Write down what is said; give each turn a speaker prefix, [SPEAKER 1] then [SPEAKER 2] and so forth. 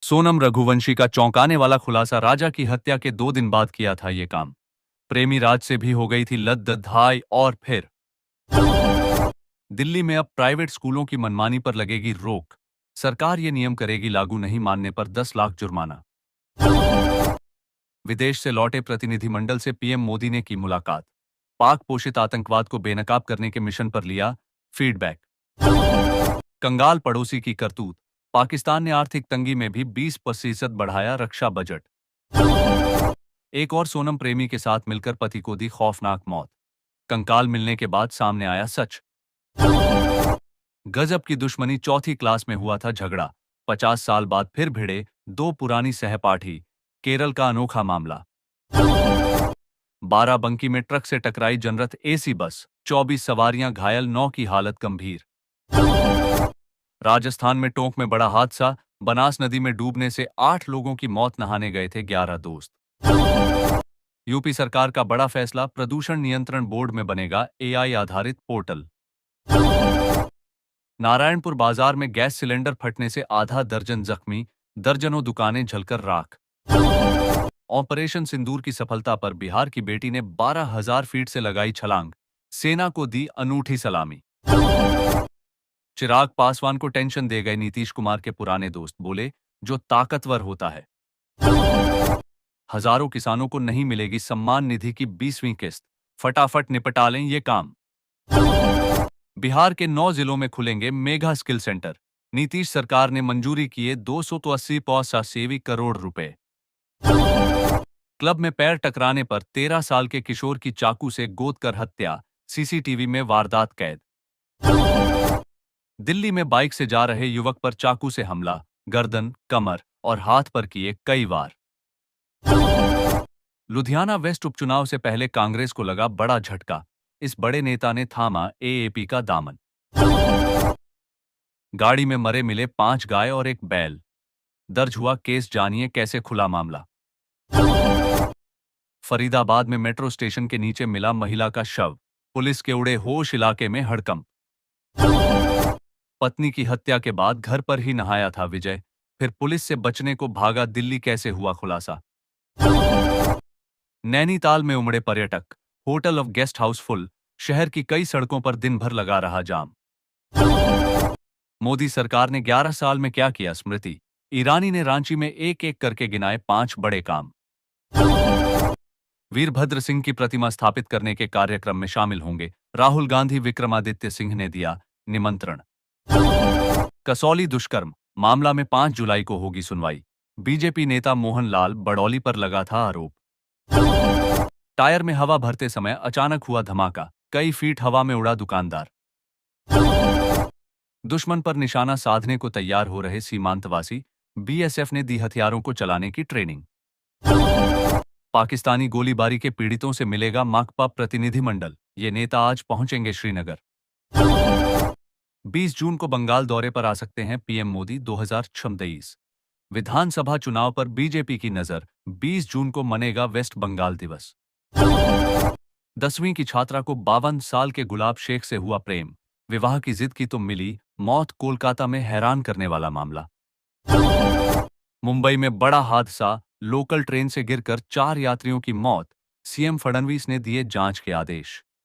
[SPEAKER 1] सोनम रघुवंशी का चौंकाने वाला खुलासा। राजा की हत्या के 2 दिन बाद किया था ये काम। प्रेमी राज से भी हो गई थी लद्दधाई। और फिर दिल्ली में अब प्राइवेट स्कूलों की मनमानी पर लगेगी रोक। सरकार ये नियम करेगी लागू, नहीं मानने पर 10 लाख जुर्माना। विदेश से लौटे प्रतिनिधिमंडल से पीएम मोदी ने की मुलाकात। पाक पोषित आतंकवाद को बेनकाब करने के मिशन पर लिया फीडबैक। कंगाल पड़ोसी की करतूत। पाकिस्तान ने आर्थिक तंगी में भी 20% बढ़ाया रक्षा बजट। एक और सोनम प्रेमी के साथ मिलकर पति को दी खौफनाक मौत। कंकाल मिलने के बाद सामने आया सच। गजब की दुश्मनी। चौथी क्लास में हुआ था झगड़ा। 50 साल बाद फिर भिड़े दो पुरानी सहपाठी। केरल का अनोखा मामला। बाराबंकी में ट्रक से टकराई जनरत एसी बस। 24 सवारियां घायल, 9 की हालत गंभीर। राजस्थान में टोंक में बड़ा हादसा। बनास नदी में डूबने से 8 लोगों की मौत, नहाने गए थे 11 दोस्त। यूपी सरकार का बड़ा फैसला। प्रदूषण नियंत्रण बोर्ड में बनेगा एआई आधारित पोर्टल। नारायणपुर बाजार में गैस सिलेंडर फटने से आधा दर्जन जख्मी, दर्जनों दुकानें जलकर राख। ऑपरेशन सिंदूर की सफलता पर बिहार की बेटी ने 12,000 फीट से लगाई छलांग। सेना को दी अनूठी सलामी। चिराग पासवान को टेंशन दे गए नीतीश कुमार के पुराने दोस्त। बोले, जो ताकतवर होता है। हजारों किसानों को नहीं मिलेगी सम्मान निधि की 20वीं किस्त। फटाफट निपटा लें ये काम। बिहार के 9 जिलों में खुलेंगे मेगा स्किल सेंटर। नीतीश सरकार ने मंजूरी किए 280 करोड़ रुपए। क्लब में पैर टकराने पर 13 साल के किशोर की चाकू से गोद कर हत्या। सीसीटीवी में वारदात कैद। दिल्ली में बाइक से जा रहे युवक पर चाकू से हमला। गर्दन, कमर और हाथ पर किए कई वार। लुधियाना वेस्ट उपचुनाव से पहले कांग्रेस को लगा बड़ा झटका। इस बड़े नेता ने थामा एएपी का दामन। गाड़ी में मरे मिले 5 गाय और 1 बैल। दर्ज हुआ केस, जानिए कैसे खुला मामला। फरीदाबाद में मेट्रो स्टेशन के नीचे मिला महिला का शव। पुलिस के उड़े होश, इलाके में हड़कंप। पत्नी की हत्या के बाद घर पर ही नहाया था विजय, फिर पुलिस से बचने को भागा दिल्ली, कैसे हुआ खुलासा। नैनीताल में उमड़े पर्यटक। होटल और गेस्ट हाउस फुल। शहर की कई सड़कों पर दिन भर लगा रहा जाम। मोदी सरकार ने 11 साल में क्या किया, स्मृति ईरानी ने रांची में एक एक करके गिनाए 5 बड़े काम। वीरभद्र सिंह की प्रतिमा स्थापित करने के कार्यक्रम में शामिल होंगे राहुल गांधी। विक्रमादित्य सिंह ने दिया निमंत्रण। कसौली दुष्कर्म मामला में 5 जुलाई को होगी सुनवाई। बीजेपी नेता मोहन लाल बड़ौली पर लगा था आरोप। टायर में हवा भरते समय अचानक हुआ धमाका। कई फीट हवा में उड़ा दुकानदार। दुश्मन पर निशाना साधने को तैयार हो रहे सीमांतवासी। बीएसएफ ने दी हथियारों को चलाने की ट्रेनिंग। पाकिस्तानी गोलीबारी के पीड़ितों से मिलेगा माकपा प्रतिनिधिमंडल। ये नेता आज पहुंचेंगे श्रीनगर। 20 जून को बंगाल दौरे पर आ सकते हैं पीएम मोदी। 2026 विधानसभा चुनाव पर बीजेपी की नजर। 20 जून को मनेगा वेस्ट बंगाल दिवस। 10वीं की छात्रा को 52 साल के गुलाब शेख से हुआ प्रेम। विवाह की जिद की तो मिली मौत। कोलकाता में हैरान करने वाला मामला। मुंबई में बड़ा हादसा। लोकल ट्रेन से गिरकर 4 यात्रियों की मौत। सीएम फडणवीस ने दिए जांच के आदेश।